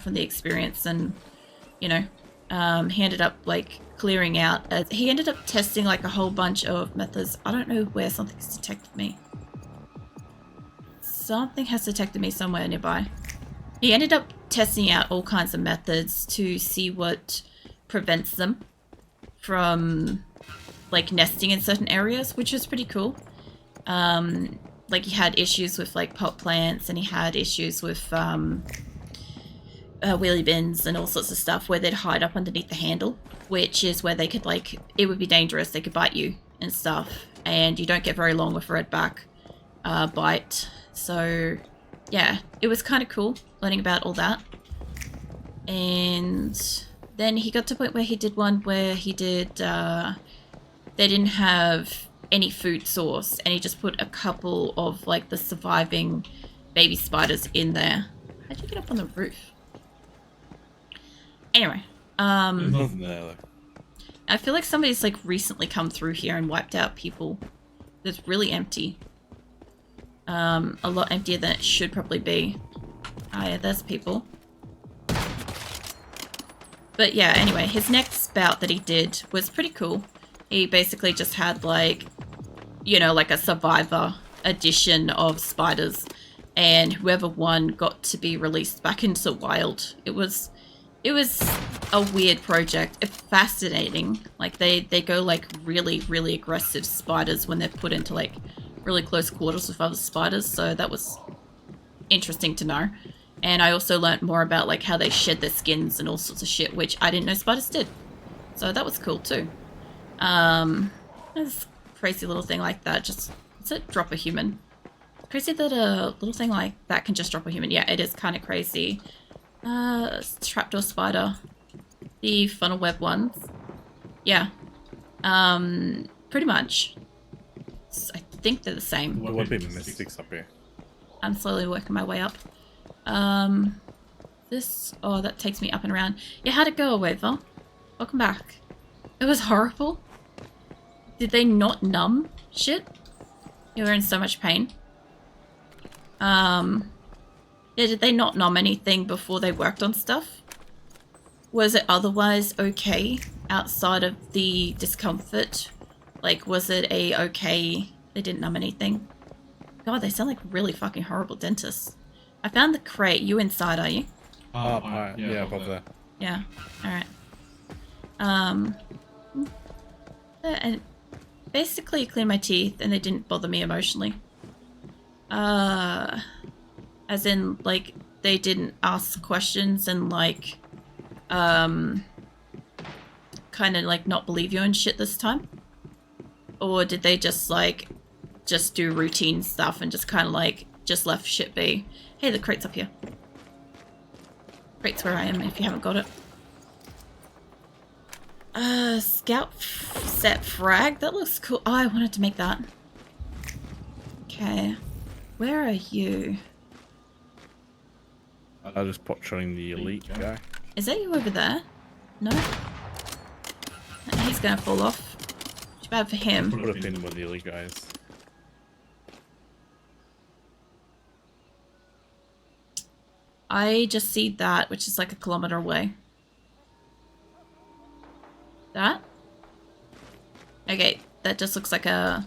from the experience, and you know, he ended up like clearing out. He ended up testing like a whole bunch of methods. I don't know where something's detected me. Something has detected me somewhere nearby. He ended up testing out all kinds of methods to see what prevents them from like nesting in certain areas, which was pretty cool. Like he had issues with like pot plants, and he had issues with wheelie bins and all sorts of stuff where they'd hide up underneath the handle, which is where they could like, it would be dangerous, they could bite you and stuff, and you don't get very long with a redback bite. So yeah, it was kind of cool learning about all that. And then he got to a point where he did one where he did they didn't have any food source, and he just put a couple of like the surviving baby spiders in there. How'd you get up on the roof? Anyway, I feel like somebody's like recently come through here and wiped out people. It's really empty. A lot emptier than it should probably be. Oh yeah, there's people. But yeah, anyway, his next bout that he did was pretty cool. He basically just had like, you know, like a survivor edition of spiders, and whoever won got to be released back into the wild. It was a weird project. It's fascinating. Like they go like really aggressive spiders when they're put into like really close quarters with other spiders, so that was interesting to know. And I also learned more about like how they shed their skins and all sorts of shit, which I didn't know spiders did. So that was cool too. There's a crazy little thing like that. Just, does it drop a human? Crazy that a little thing like that can just drop a human. Yeah, it is kind of crazy. Trapdoor spider. The funnel web ones. Yeah. Pretty much. I think they're the same. There would be mystics up here. I'm slowly working my way up. This, oh, that takes me up and around. Yeah, how'd it go, Waver? Welcome back. It was horrible. Did they not numb shit? You were in so much pain. Yeah, did they not numb anything before they worked on stuff? Was it otherwise okay outside of the discomfort? Like, was it a okay, they didn't numb anything? God, they sound like really fucking horrible dentists. I found the crate. You inside, are you? Yeah, above there. Yeah, alright. And basically cleaned my teeth, and they didn't bother me emotionally. As in, like, they didn't ask questions and, like, kind of, like, not believe you and shit this time? Or did they just, like, just do routine stuff and just kind of, like, just left shit be? Hey, the crate's up here. Crate's where I am if you haven't got it. Scout set frag? That looks cool. Oh, I wanted to make that. Okay. Where are you? I just pot shotting the elite guy. Is that you over there? No? He's gonna fall off. Too bad for him. Put a pin with the elite guys. I just see that, which is like a kilometer away. That? Okay, that just looks like a...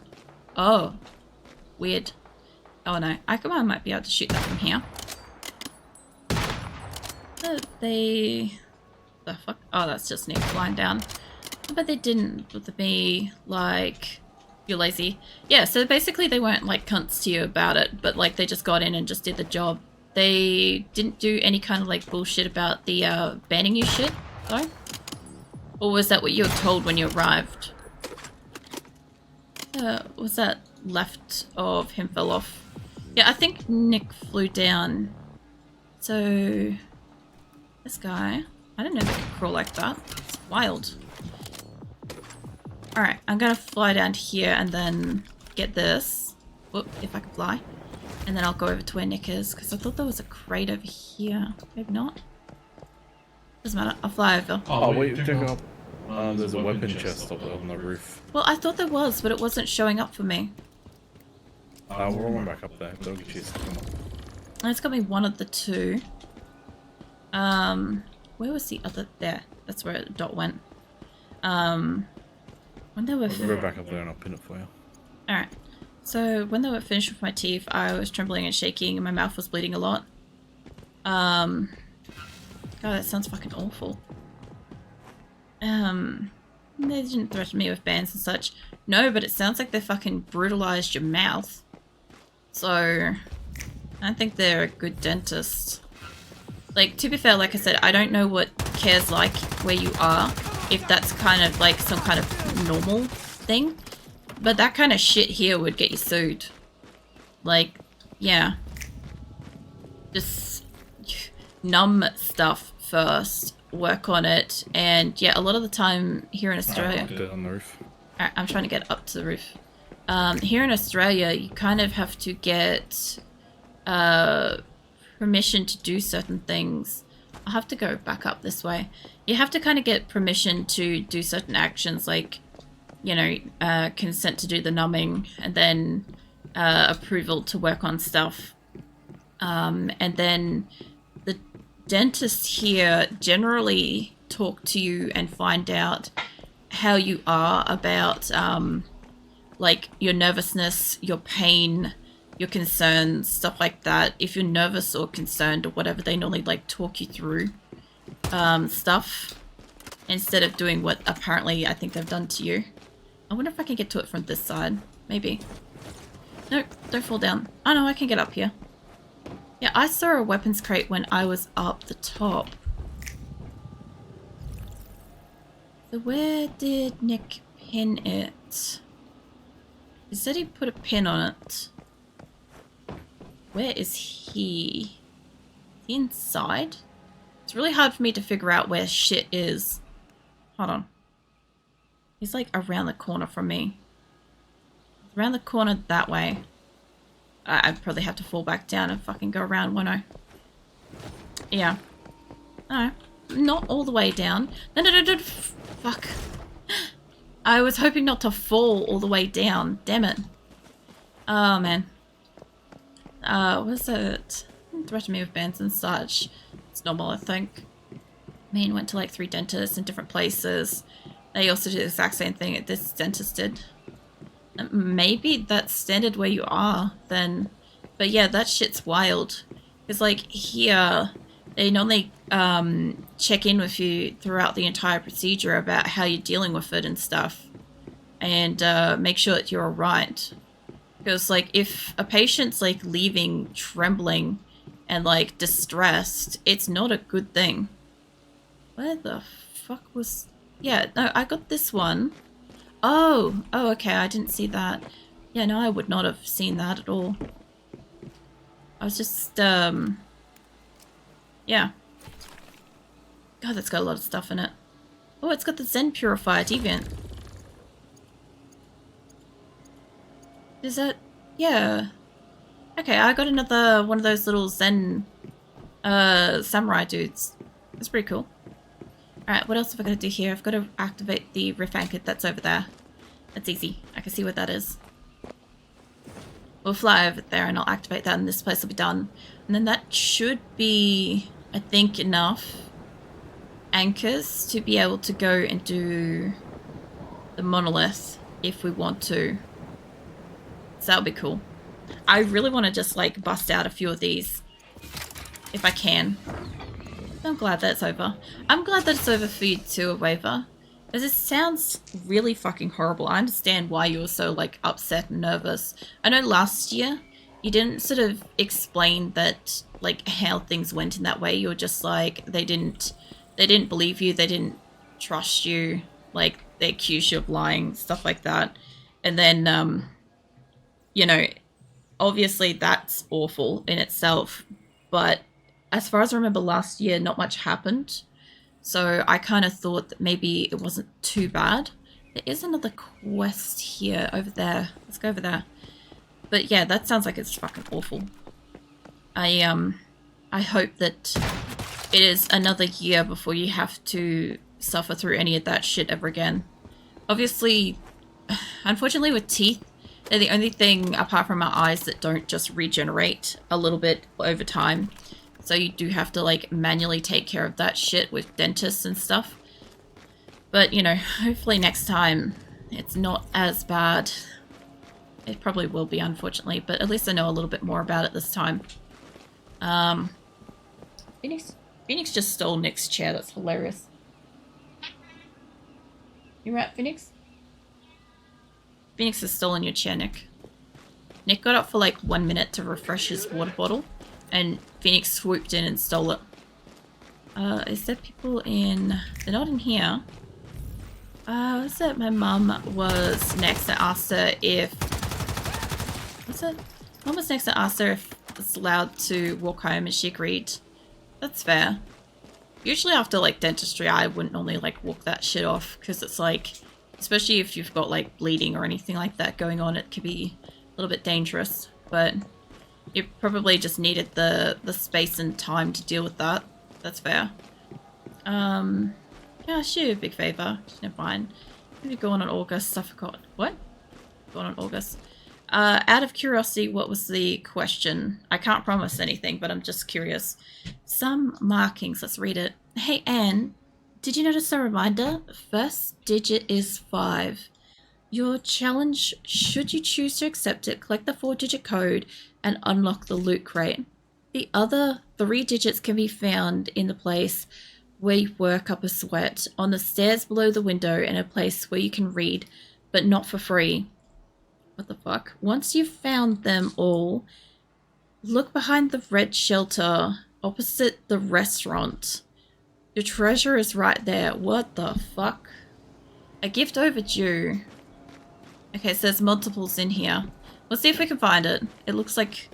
Oh. Weird. Oh no, I might be able to shoot that from here. The fuck? Oh, that's just Nick flying down. But they didn't with me, like... You're lazy. Yeah, so basically they weren't like cunts to you about it, but like they just got in and just did the job. They didn't do any kind of like bullshit about the banning you shit, though? Or was that what you were told when you arrived? Was that left of him fell off? Yeah, I think Nick flew down. So, this guy, I didn't know they could crawl like that. It's wild. Alright, I'm gonna fly down here and then get this. Whoop, if I can fly. And then I'll go over to where Nick is, because I thought there was a crate over here. Maybe not. Doesn't matter, I'll fly over. Oh, wait, check up. There's a weapon chest up there on the roof. Well, I thought there was, but it wasn't showing up for me. We're going back up there. Don't get you. It's got me one of the two. Where was the other? There. That's where the dot went. When they were... I'll go back up there and I'll pin it for you. Alright. So, when they were finished with my teeth, I was trembling and shaking and my mouth was bleeding a lot. God, that sounds fucking awful. They didn't threaten me with bans and such. No, but it sounds like they fucking brutalized your mouth. So, I don't think they're a good dentist. Like, to be fair, like I said, I don't know what care's like where you are. If that's kind of like some kind of normal thing. But that kind of shit here would get you sued. Like, yeah. Just numb stuff first. Work on it. And yeah, a lot of the time here in Australia... I'll do it on the roof. Alright, I'm trying to get up to the roof. Here in Australia, you kind of have to get permission to do certain things. I'll have to go back up this way. You have to kind of get permission to do certain actions, like, you know, consent to do the numbing, and then approval to work on stuff. And then the dentists here generally talk to you and find out how you are about, like, your nervousness, your pain, your concerns, stuff like that. If you're nervous or concerned or whatever, they normally, like, talk you through stuff instead of doing what apparently I think they've done to you. I wonder if I can get to it from this side. Maybe. Nope, don't fall down. Oh no, I can get up here. Yeah, I saw a weapons crate when I was up the top. So where did Nick pin it? He said he put a pin on it. Where is he? Is he inside? It's really hard for me to figure out where shit is. Hold on. He's like around the corner from me. Around the corner that way. I'd probably have to fall back down and fucking go around, won't I? Yeah. No. Not all the way down. No. Fuck. I was hoping not to fall all the way down. Damn it. Oh, man. What is it? Threatened me with bans and such. It's normal, I think. Me and went to like 3 dentists in different places. They also did the exact same thing that this dentist did. Maybe that's standard where you are, then. But yeah, that shit's wild. Because, like, here, they normally check in with you throughout the entire procedure about how you're dealing with it and stuff. And make sure that you're alright. Because, like, if a patient's, like, leaving trembling and, like, distressed, it's not a good thing. Where the fuck was... Yeah, no, I got this one. Oh, okay, I didn't see that. Yeah, no, I would not have seen that at all. I was just, yeah. God, that's got a lot of stuff in it. Oh, it's got the Zen Purifier Deviant. Is that... Yeah. Okay, I got another one of those little Zen, samurai dudes. That's pretty cool. Alright, what else have I got to do here? I've got to activate the rift anchor that's over there. That's easy. I can see what that is. We'll fly over there and I'll activate that and this place will be done. And then that should be, I think, enough anchors to be able to go and do the monolith if we want to. So that'll be cool. I really want to just, like, bust out a few of these if I can. I'm glad that's over. I'm glad that it's over for you too, Waiver. Because it sounds really fucking horrible. I understand why you were so, like, upset and nervous. I know last year you didn't sort of explain that, like, how things went in that way. You were just like, they didn't believe you, they didn't trust you, like, they accused you of lying, stuff like that. And then, you know, obviously that's awful in itself, but as far as I remember last year, not much happened. So I kind of thought that maybe it wasn't too bad. There is another quest here, over there. Let's go over there. But yeah, that sounds like it's fucking awful. I hope that it is another year before you have to suffer through any of that shit ever again. Obviously, unfortunately with teeth, they're the only thing apart from our eyes that don't just regenerate a little bit over time. So you do have to like manually take care of that shit with dentists and stuff. But, you know, hopefully next time it's not as bad. It probably will be, unfortunately, but at least I know a little bit more about it this time. Phoenix just stole Nick's chair. That's hilarious. You right, Phoenix? Phoenix has stolen your chair, Nick. Nick got up for like 1 minute to refresh his water bottle, and Phoenix swooped in and stole it. Is there people in... They're not in here. What's it? My mum was next to asked her if... What's it? Mum was next to ask her if it's allowed to walk home, and she agreed. That's fair. Usually after like dentistry, I wouldn't normally like walk that shit off, because it's like, especially if you've got like bleeding or anything like that going on, it could be a little bit dangerous. But you probably just needed the space and time to deal with that. That's fair. Yeah, sure, big favor. Never mind. Maybe go on in August. I forgot. What? Go on in August. Out of curiosity, what was the question? I can't promise anything, but I'm just curious. Some markings. Let's read it. Hey, Anne. Did you notice a reminder? First digit is 5. Your challenge, should you choose to accept it, collect the 4-digit code and unlock the loot crate. The other 3 digits can be found in the place where you work up a sweat, on the stairs below the window, in a place where you can read, but not for free. What the fuck? Once you've found them all, look behind the red shelter opposite the restaurant. Your treasure is right there. What the fuck? A gift overdue. Okay, so there's multiples in here. Let's see if we can find it. It looks like...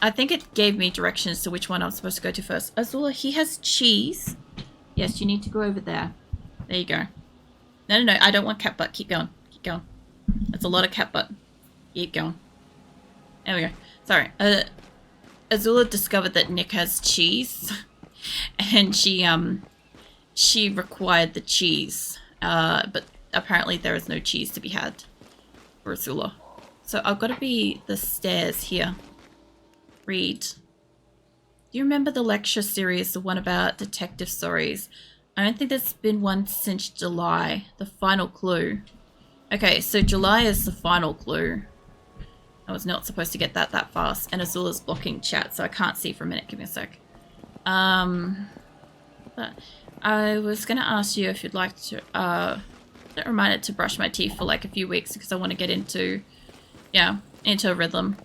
I think it gave me directions to which one I'm supposed to go to first. Azula, he has cheese. Yes, you need to go over there. There you go. No, I don't want cat butt. Keep going. Keep going. That's a lot of cat butt. Keep going. There we go. Sorry. Azula discovered that Nick has cheese. And she required the cheese. But apparently there is no cheese to be had for Azula. So I've got to be the stairs here. Read. Do you remember the lecture series, the one about detective stories? I don't think there's been one since July. The final clue. Okay, so July is the final clue. I was not supposed to get that fast. And Azula's blocking chat, so I can't see for a minute. Give me a sec. But I was going to ask you if you'd like to... get reminded to brush my teeth for like a few weeks because I want to get into... Yeah, into a rhythm.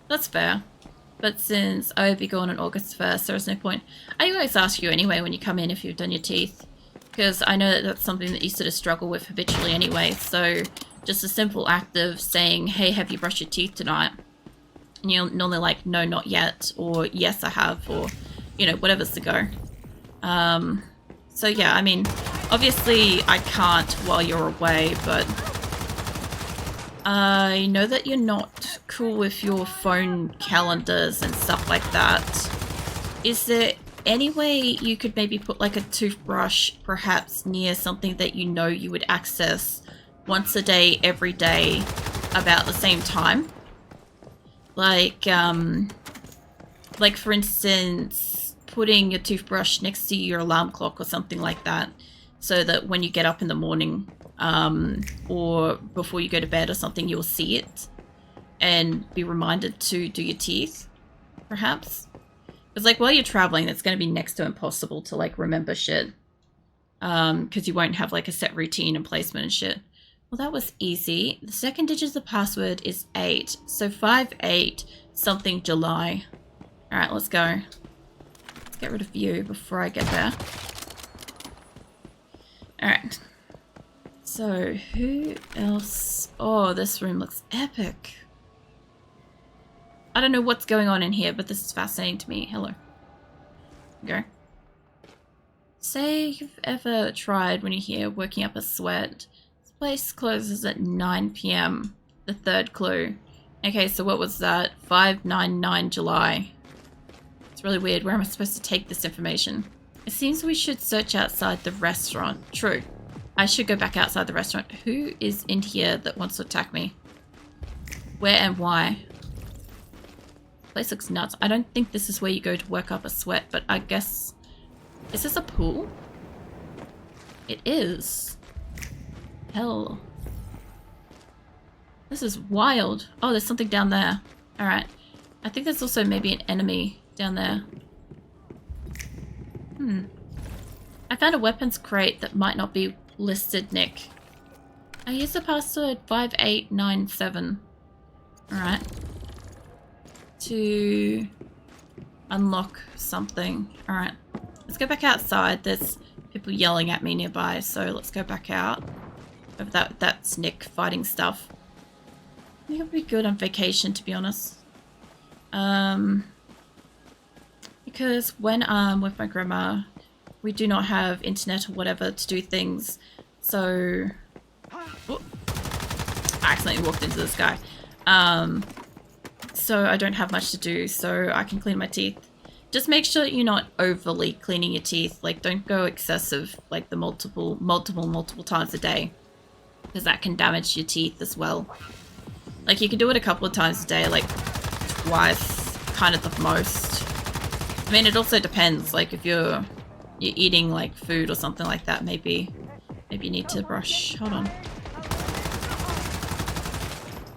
That's fair. But since I will be going on August 1st, there's no point. I always ask you anyway when you come in if you've done your teeth. Because I know that that's something that you sort of struggle with habitually anyway. So just a simple act of saying, hey, have you brushed your teeth tonight? And you're normally like, no, not yet. Or yes, I have. Or, you know, whatever's the go. So yeah, I mean, obviously I can't while you're away, but... I know that you're not cool with your phone calendars and stuff like that. Is there any way you could maybe put like a toothbrush perhaps near something that you know you would access once a day, every day, about the same time? Like for instance, putting your toothbrush next to your alarm clock or something like that, so that when you get up in the morning, or before you go to bed or something, you'll see it and be reminded to do your teeth, perhaps. Because like while you're traveling, it's going to be next to impossible to like remember shit, because you won't have like a set routine and placement and shit. Well, that was easy. The second digit of the password is 8, so 58 something July. All right, let's go. Let's get rid of you before I get there. All right. So, who else? Oh, this room looks epic. I don't know what's going on in here, but this is fascinating to me. Hello. Go. Say you've ever tried, when you're here, working up a sweat. This place closes at 9 p.m. The third clue. Okay, so what was that? 599 July. It's really weird. Where am I supposed to take this information? It seems we should search outside the restaurant. True. I should go back outside the restaurant. Who is in here that wants to attack me? Where and why? Place looks nuts. I don't think this is where you go to work up a sweat, but I guess... Is this a pool? It is. Hell. This is wild. Oh, there's something down there. Alright. I think there's also maybe an enemy down there. I found a weapons crate that might not be listed, Nick. I used the password 5897. Alright. To unlock something. Alright. Let's go back outside. There's people yelling at me nearby, so let's go back out. That's Nick fighting stuff. I think it'll be good on vacation, to be honest. Because when I'm with my grandma, we do not have internet or whatever to do things, so... Oh, I accidentally walked into this guy. So I don't have much to do, so I can clean my teeth. Just make sure that you're not overly cleaning your teeth. Like, don't go excessive, like the multiple times a day, because that can damage your teeth as well. Like, you can do it a couple of times a day, like twice, kind of the most. I mean, it also depends. Like, if you're eating like food or something like that, maybe you need to brush. Hold on.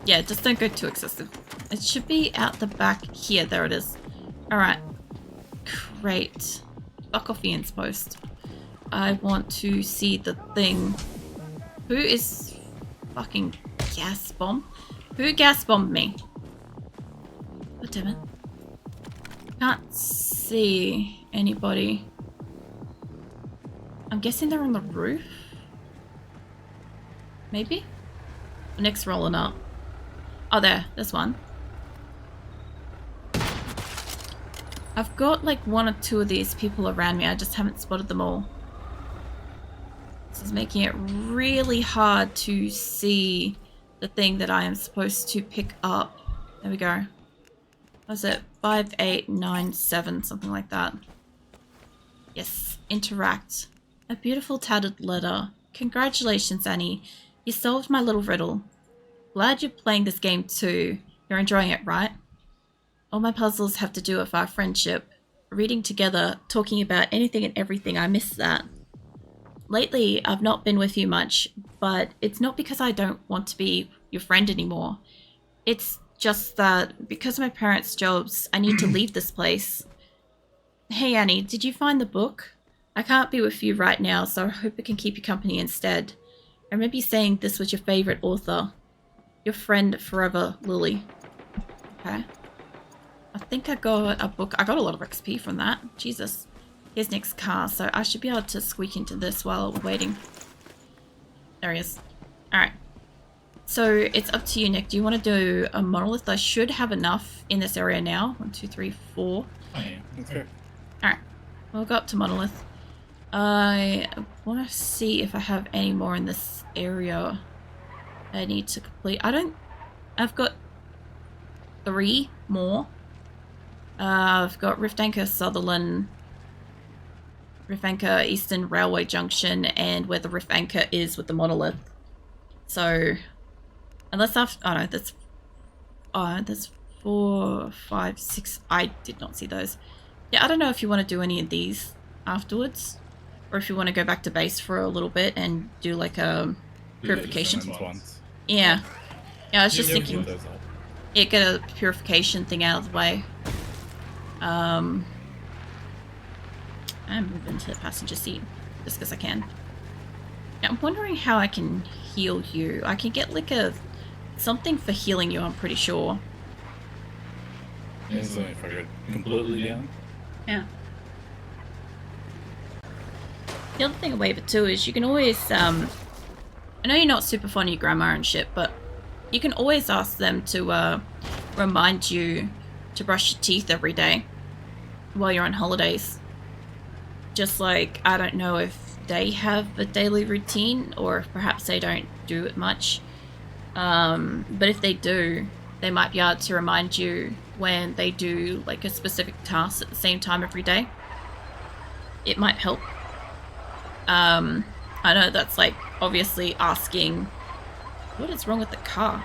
Yeah, just don't go too excessive. It should be out the back here. There it is. All right. Great. Fuck off, Ian's post. I want to see the thing. Who is fucking gas bomb? Who gas bombed me? God damn it. Can't see anybody. I'm guessing they're on the roof? Maybe? Nick's rolling up. Oh, there's one. I've got like one or two of these people around me. I just haven't spotted them all. This is making it really hard to see the thing that I am supposed to pick up. There we go. What was it? 5897, something like that. Yes, interact. A beautiful tattered letter. Congratulations, Annie. You solved my little riddle. Glad you're playing this game too. You're enjoying it, right? All my puzzles have to do with our friendship. Reading together, talking about anything and everything, I miss that. Lately, I've not been with you much, but it's not because I don't want to be your friend anymore. It's just that because of my parents' jobs, I need to leave this place. Hey Annie, did you find the book? I can't be with you right now, so I hope it can keep you company instead. I remember you saying this was your favorite author. Your friend forever, Lily. Okay. I think I got a book. I got a lot of XP from that. Jesus. Here's Nick's car, so I should be able to squeak into this while we're waiting. There he is. Alright. So it's up to you, Nick. Do you want to do a monolith? I should have enough in this area now. 1, 2, 3, 4. Oh, yeah. That's fair. Alright. We'll go up to monolith. I want to see if I have any more in this area I need to complete. I've got 3 more. I've got Rift Anchor Sutherland, Rift Anchor Eastern Railway Junction, and where the Rift Anchor is with the monolith. So, unless I've... Oh no, there's 4, 5, 6... I did not see those. Yeah, I don't know if you want to do any of these afterwards, or if you want to go back to base for a little bit and do like a purification. Yeah. Yeah, I was just thinking... Yeah, get a purification thing out of the way. I'm moving to the passenger seat just because I can. Now, I'm wondering how I can heal you. I can get like something for healing you, I'm pretty sure. Yeah, so if I go completely down. Yeah. The other thing away with it too is you can always, I know you're not super fond of your grandma and shit, but you can always ask them to remind you to brush your teeth every day while you're on holidays. Just like, I don't know if they have a daily routine or if perhaps they don't do it much. But if they do, they might be able to remind you when they do like a specific task at the same time every day. It might help. I know that's like obviously asking, what is wrong with the car?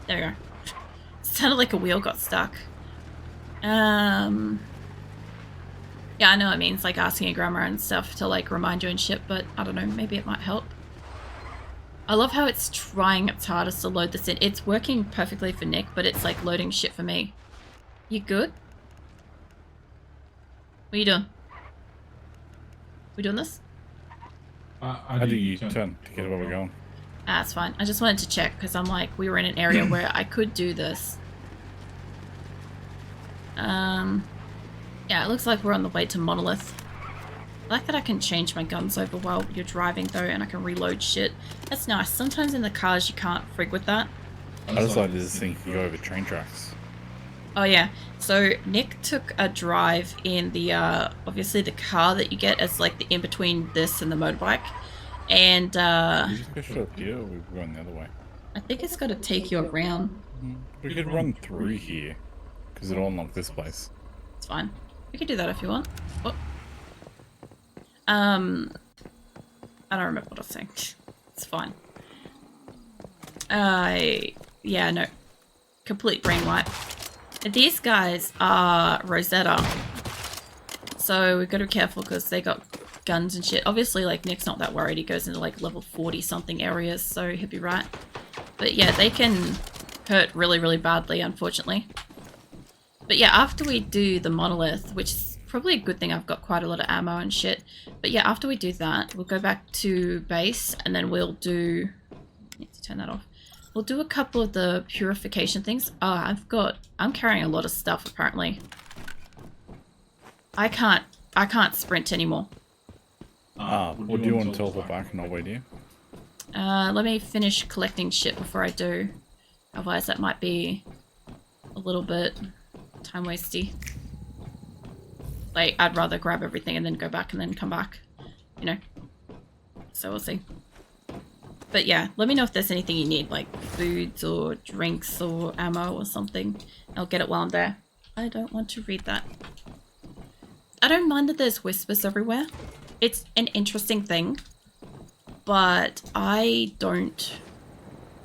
There we go. sounded like a wheel got stuck. Yeah, I know it means like asking your grandma and stuff to like remind you and shit, but I don't know, maybe it might help. I love how it's trying its hardest to load this in. It's working perfectly for Nick, but it's like loading shit for me. You good? What are you doing? We doing this? How do you turn to get where we're going? Ah, it's fine. I just wanted to check because I'm like, we were in an area where I could do this. Yeah, it looks like we're on the way to Monolith. I like that I can change my guns over while you're driving though, and I can reload shit. That's nice. Sometimes in the cars you can't frig with that. I just like this thing you go over train tracks. Oh yeah, so Nick took a drive in the, obviously the car that you get as like the in-between this and the motorbike. And, You just go straight up here, or we're going the other way? I think it's got to take you around. We could run through here, because it'll unlock this place. It's fine. We can do that if you want. Oh. I don't remember what I was saying. It's fine. Yeah, no. Complete brain wipe. These guys are Rosetta. So we've got to be careful because they got guns and shit. Obviously, like, Nick's not that worried. He goes into, like, level 40-something areas, so he'll be right. But yeah, they can hurt really, really badly, unfortunately. But yeah, after we do the Monolith, which is probably a good thing I've got quite a lot of ammo and shit. But yeah, after we do that, we'll go back to base, and then we'll do... I need to turn that off. We'll do a couple of the purification things. Oh, I'm carrying a lot of stuff, apparently. I can't sprint anymore. What do you want to teleport back and I'll wait here? Let me finish collecting shit before I do. Otherwise that might be a little bit time wasty. Like, I'd rather grab everything and then go back and then come back. You know? So we'll see. But yeah, let me know if there's anything you need, like foods or drinks or ammo or something. I'll get it while I'm there. I don't want to read that. I don't mind that there's whispers everywhere. It's an interesting thing, but I don't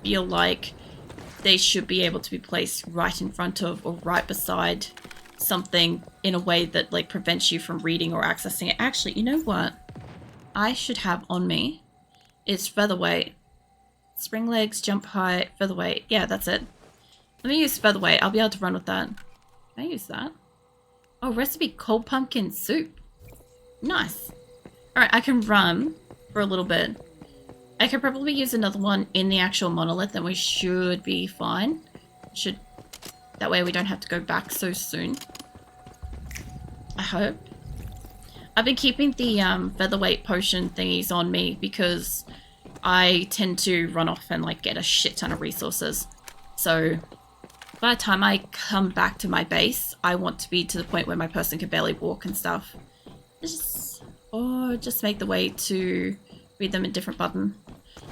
feel like they should be able to be placed right in front of or right beside something in a way that like prevents you from reading or accessing it. Actually, you know what I should have on me? It's featherweight. Spring legs, jump height, featherweight. Yeah, that's it. Let me use featherweight. I'll be able to run with that. Can I use that? Oh, recipe cold pumpkin soup. Nice. Alright, I can run for a little bit. I could probably use another one in the actual monolith and we should be fine. That way we don't have to go back so soon. I hope. I've been keeping the featherweight potion thingies on me because I tend to run off and like get a shit ton of resources. So by the time I come back to my base, I want to be to the point where my person can barely walk and stuff. Or just make the way to read them a different button.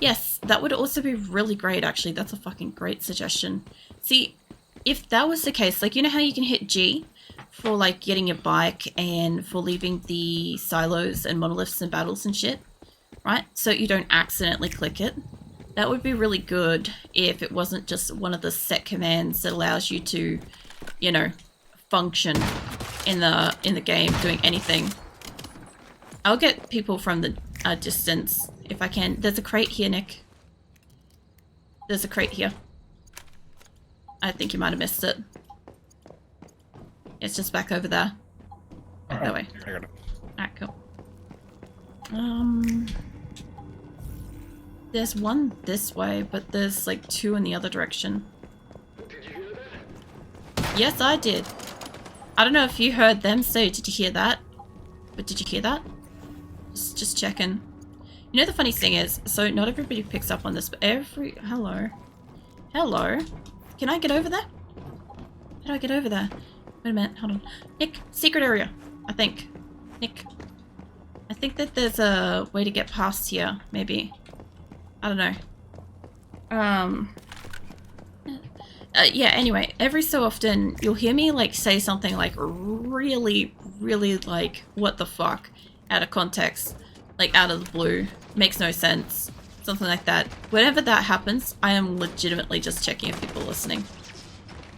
Yes, that would also be really great actually. That's a fucking great suggestion. See, if that was the case, like you know how you can hit G for like getting your bike and for leaving the silos and monoliths and battles and shit, right? So you don't accidentally click it. That would be really good if it wasn't just one of the set commands that allows you to, you know, function in the game doing anything. I'll get people from the distance if I can. There's a crate here, Nick. There's a crate here. I think you might have missed it. It's just back over there. Back that way. I got it. Alright, cool. There's one this way, but there's like two in the other direction. Did you hear that? Yes, I did. I don't know if you heard them say, did you hear that? But did you hear that? Just checking. You know the funny thing is, so not everybody picks up on this, but hello. Hello? Can I get over there? How do I get over there? Wait a minute, hold on. Nick, secret area, I think. Nick. I think that there's a way to get past here, maybe. I don't know. Yeah, anyway, every so often you'll hear me like say something like really, really like, what the fuck, out of context, like out of the blue, makes no sense, something like that. Whenever that happens, I am legitimately just checking if people are listening.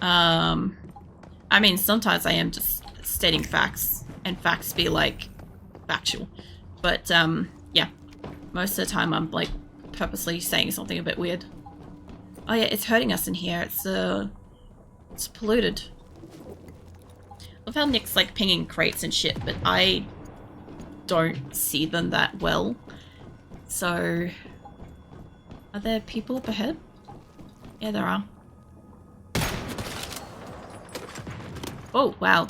I mean, sometimes I am just stating facts, and facts be like factual. But yeah, most of the time I'm like purposely saying something a bit weird. Oh yeah, it's hurting us in here. It's polluted. I love how Nick's like pinging crates and shit, but I don't see them that well. So, are there people up ahead? Yeah, there are. Oh, wow.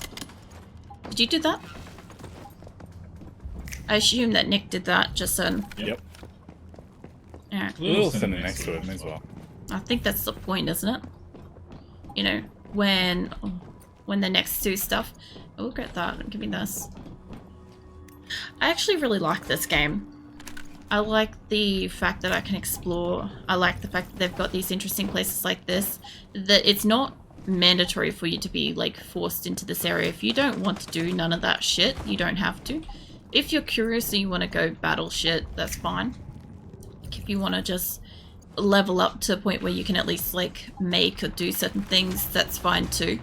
Did you do that? I assume that Nick did that just then. Yep. Alright. We'll send it next to him as well. I think that's the point, isn't it? You know, when they're next to stuff. Oh, get that. Give me this. I actually really like this game. I like the fact that I can explore. I like the fact that they've got these interesting places like this. That it's not mandatory for you to be like forced into this area. If you don't want to do none of that shit, you don't have to. If you're curious and you want to go battle shit, that's fine. Like if you want to just level up to a point where you can at least like make or do certain things, that's fine too.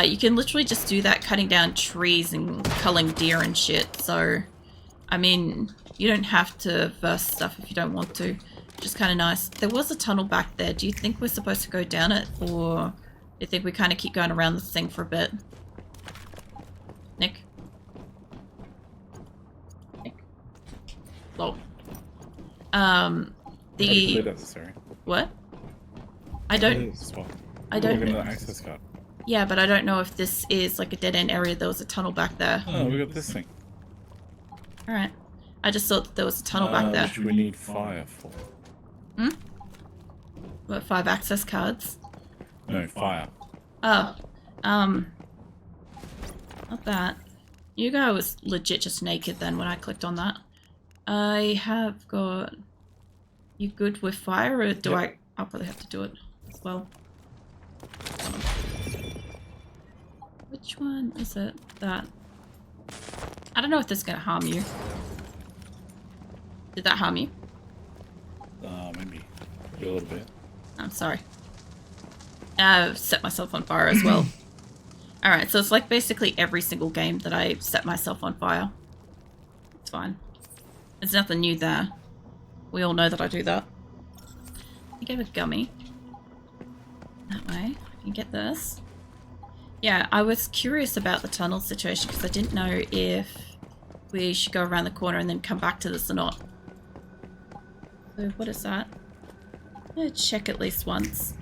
You can literally just do that cutting down trees and culling deer and shit. So, I mean, you don't have to verse stuff if you don't want to. Just kind of nice. There was a tunnel back there. Do you think we're supposed to go down it, or do you think we kind of keep going around this thing for a bit? Nick? Nick? Lol. What? I don't Look at the access card. Yeah, but I don't know if this is like a dead-end area. There was a tunnel back there. Oh, we got this thing. Alright. I just thought that there was a tunnel back there. Which we need fire for. Hmm? What, 5 access cards? No, fire. Oh. Not that. You guy was legit just naked then when I clicked on that. I have got... You good with fire, or do Yep. I'll probably have to do it as well. Which one is it? That. I don't know if this is gonna harm you. Did that harm you? Maybe a little bit. I'm sorry. I've set myself on fire as well. Alright, so it's like basically every single game that I set myself on fire. It's fine. There's nothing new there. We all know that I do that. I gave a gummy. That way. I can get this. Yeah, I was curious about the tunnel situation because I didn't know if we should go around the corner and then come back to this or not. So what is that? I'm gonna check at least once.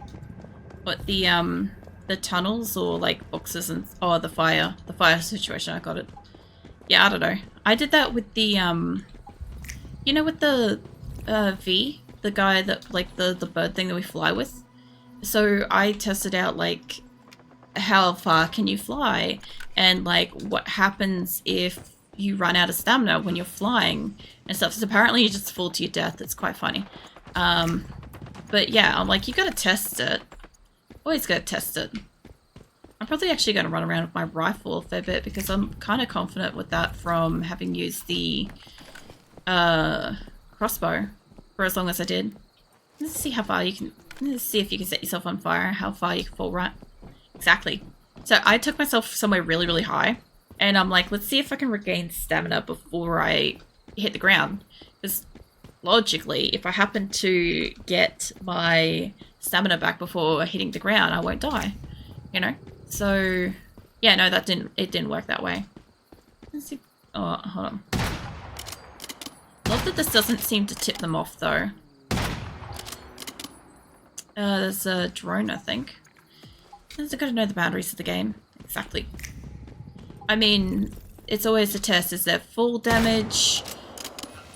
What, the tunnels or like boxes and the fire situation. I got it. Yeah, I don't know. I did that with the you know, with the V, the guy that like the bird thing that we fly with. So I tested out like how far can you fly, and like what happens if you run out of stamina when you're flying and stuff. So apparently you just fall to your death. It's quite funny. But yeah, I'm like, you gotta test it. Always gotta test it. I'm probably actually gonna run around with my rifle a fair bit because I'm kind of confident with that from having used the crossbow for as long as I did. Let's see how far you can. Let's see if you can set yourself on fire. How far you can fall, right? Exactly. So I took myself somewhere really, really high, and I'm like, let's see if I can regain stamina before I hit the ground. Because logically, if I happen to get my stamina back before hitting the ground, I won't die. You know? So yeah, no, it didn't work that way. Let's see. Oh, hold on. Not that this doesn't seem to tip them off though. There's a drone, I think. I've got to know the boundaries of the game. Exactly. I mean, it's always a test. Is there full damage?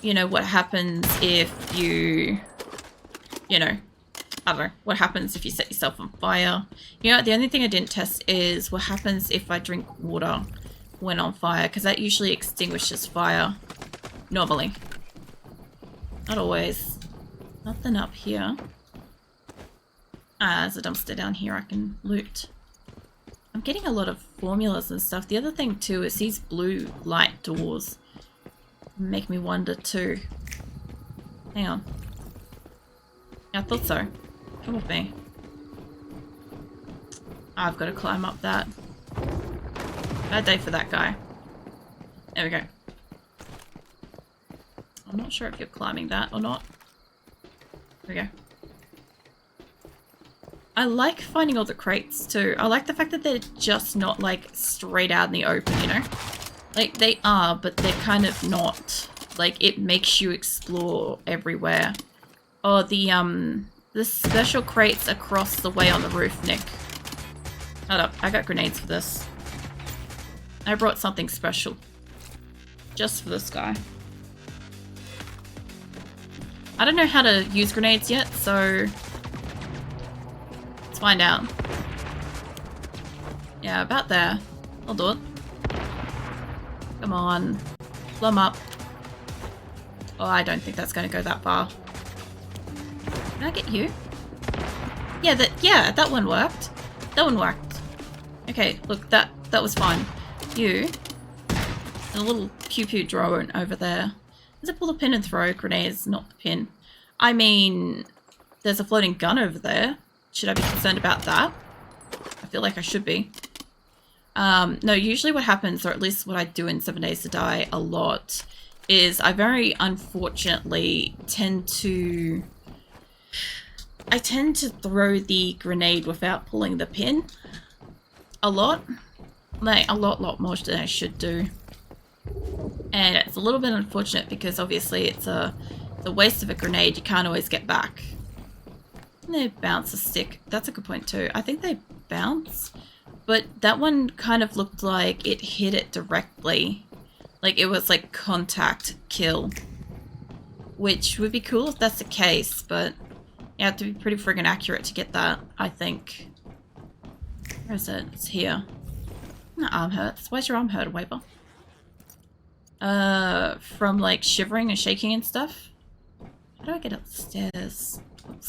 You know, what happens if you know, I don't know. What happens if you set yourself on fire? You know, the only thing I didn't test is what happens if I drink water when on fire, because that usually extinguishes fire. Normally. Not always. Nothing up here. Ah, there's a dumpster down here I can loot. I'm getting a lot of formulas and stuff. The other thing too is these blue light doors make me wonder too. Hang on. Yeah, I thought so. Come with me. I've got to climb up that. Bad day for that guy. There we go. I'm not sure if you're climbing that or not. There we go. I like finding all the crates too. I like the fact that they're just not like straight out in the open, you know? Like they are, but they're kind of not. Like it makes you explore everywhere. Oh, the special crates across the way on the roof, Nick. Hold up, I got grenades for this. I brought something special. Just for this guy. I don't know how to use grenades yet, so let's find out. Yeah, about there. I'll do it. Come on. Plumb up. Oh, I don't think that's going to go that far. Can I get you? Yeah, that one worked. That one worked. Okay, look, that was fine. You. And a little pew-pew drone over there. Does it pull the pin and throw grenades? Not the pin. I mean, there's a floating gun over there. Should I be concerned about that? I feel like I should be. No, usually what happens, or at least what I do in 7 Days to Die a lot, is I very unfortunately tend to throw the grenade without pulling the pin. A lot. Like, a lot more than I should do. And it's a little bit unfortunate because obviously it's the waste of a grenade you can't always get back. And they bounce a stick. That's a good point too. I think they bounce. But that one kind of looked like it hit it directly. Like it was like contact kill. Which would be cool if that's the case, but you have to be pretty friggin' accurate to get that, I think. Where is it? It's here. My arm hurts. Why's your arm hurt, Waver? From like shivering and shaking and stuff? How do I get upstairs? Oops.